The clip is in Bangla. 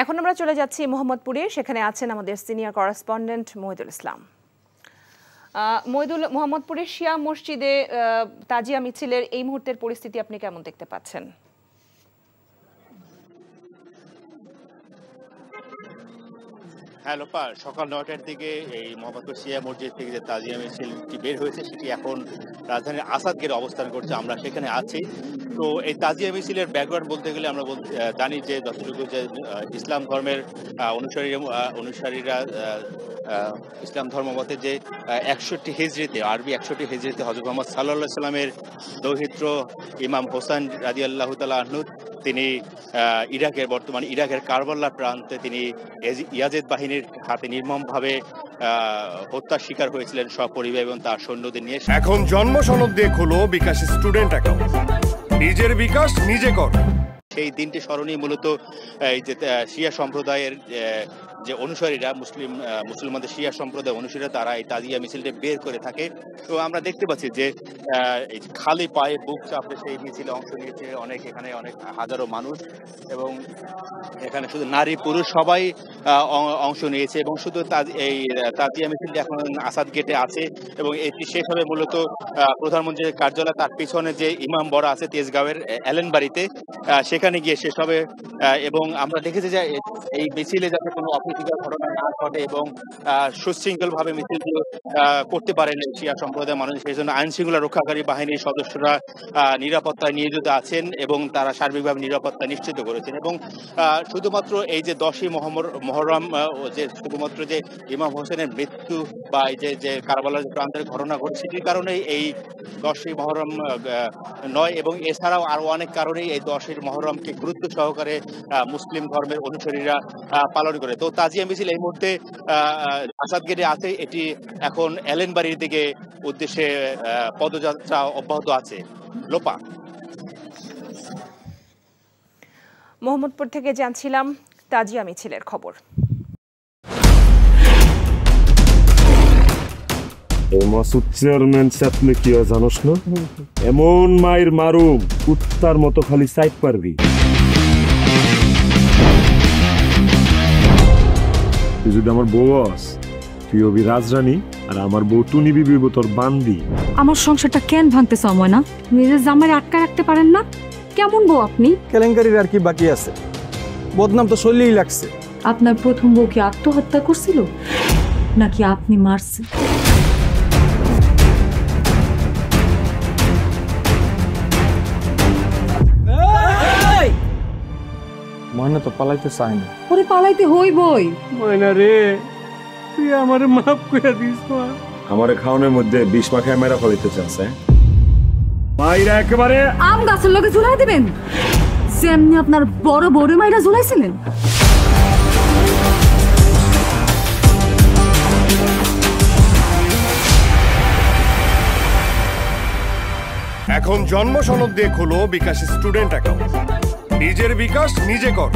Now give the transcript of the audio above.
এখন আমরা চলে যাচ্ছি মোহাম্মদপুরে, সেখানে আছেন আমাদের সিনিয়র করেসপন্ডেন্ট মহিদুল ইসলাম। মহিদুল, মোহাম্মদপুরের শিয়া মসজিদে তাজিয়া মিছিলের এই মুহূর্তের পরিস্থিতি আপনি কেমন দেখতে পাচ্ছেন? হ্যাঁ লোপা, সকাল ৯টার দিকে এই মোহাম্মদপুর শিয়া মসজিদ থেকে যে তাজিয়া মিছিলটি বের হয়েছে সেটি এখন রাজধানীর আসাদ গেটে অবস্থান করছে। আমরা সেখানে আছি। তো এই তাজিয়া মিছিলের ব্যাকগ্রাউন্ড বলতে গেলে আমরা জানি যে যতটুকু যে ইসলাম ধর্মের অনুসারীরা ইসলাম ধর্ম মতে যে ৬১ হিজরিতে, আরবি ৬১ হিজরিতে হযরত মুহাম্মদ সাল্লাল্লাহু আলাইহি সাল্লামের দৌহিত্র ইমাম হোসেন রাদিয়াল্লাহু তাআলা আনহু তিনি বর্তমানে ইরাকের কারবালা প্রান্তে তিনি ইয়াজিদ বাহিনীর হাতে নির্মমভাবে হত্যার শিকার হয়েছিলেন সপরিবার এবং তার সৈন্যদের নিয়ে। এখন জন্ম সনদ দিয়ে খোলো বিকাশ স্টুডেন্ট অ্যাকাউন্ট, নিজের বিকাশ নিজে কর। সেই দিনটি স্মরণীয় মূলত এই যে শিয়া সম্প্রদায়ের যে অনুসারীরা, মুসলমানদের শিয়া সম্প্রদায়ের অনুসারীরা তারা এই তাজিয়া মিছিলটা বের করে থাকে। তো আমরা দেখতে পাচ্ছি যে খালি পায়ে বুক চাপড়ে সেই মিছিলে অংশ নিয়েছে এখানে অনেক হাজারো মানুষ, এবং এখানে শুধু নারী পুরুষ সবাই অংশ নিয়েছে। এবং শুধু এই তাজিয়া মিছিলটি এখন আসাদ গেটে আছে এবং এটি শেষ হবে মূলত প্রধানমন্ত্রীর কার্যালয়, তার পিছনে যে ইমাম বড়া আছে তেজগাঁওয়ের এলেন বাড়িতে, সেখানে গিয়ে শেষ হবে। এবং আমরা দেখেছি যে এই মিছিলে যাতে কোনো অপ্রীতিকর ঘটনা না ঘটে এবং সুশৃঙ্খলভাবে মিছিলগুলো করতে পারেন শিয়া সম্প্রদায়ের মানুষ, সেই জন্য আইন শৃঙ্খলা রক্ষাকারী বাহিনীর সদস্যরা নিরাপত্তায় নিয়োজিত আছেন এবং তারা সার্বিকভাবে নিরাপত্তা নিশ্চিত করেছেন। এবং শুধুমাত্র এই যে ১০ই মহরম, যে শুধুমাত্র যে ইমাম হোসেনের মৃত্যু বা এই যে কারবালার প্রান্তের ঘটনা ঘটে সেটির কারণেই এই ১০ই মহরম নয়, এবং এছাড়াও আরো অনেক কারণেই এই ১০ই মহরমকে গুরুত্ব সহকারে মুসলিম ধর্মের অনুসারীরা পালন করে। তো তাজিয়া মিছিল এই মুহূর্তে আসাদ গেটে আছে, এটি এখন এলেন বাড়ির দিকে উদ্দেশ্যে পদযাত্রা অব্যাহত আছে। লোপা, মোহাম্মদপুর থেকে জানছিলাম তাজিয়া মিছিলের খবর। মাসুদ চেয়ারম্যান সাথে কি জানোস না, এমন মায়ের মারুম কুত্তার মতো খালি সাইড পারবি। তুই যদি আমার বউ আস, তুই হবি রাজরানী আর আমার বউ টুনি বিবি তোর বান্দি। আমার সংসারটা কেন ভাঙতে সময় না? নিজের জামাই আটকা রাখতে পারেন না? কেমন বউ আপনি? কেলেঙ্কারির আর কি বাকি আছে? বদনাম তো শৈলেই লাগছে। আপনার প্রথম বউ কি আত্মহত্যা করছিল নাকি আপনি মারছেন? ময়না তো পালাইতে চায় না। ওরে পালাইতে হইবই। ময়না রে, তুই আমারে মাফ করে দিস। আমারে খাওয়ানোর মধ্যে বিষ মাখায় মেরা ফলাইতে চাচ্ছে। মাইরা একেবারে আম গাছের লগে ঝুলাই দিবেন যেমনি আপনার বড় বড় মাইরা ঝুলাইছিলেন। এখন জন্ম সনদ দিয়ে খোলো বিকাশ স্টুডেন্ট অ্যাকাউন্ট, নিজের বিকাশ নিজে কর।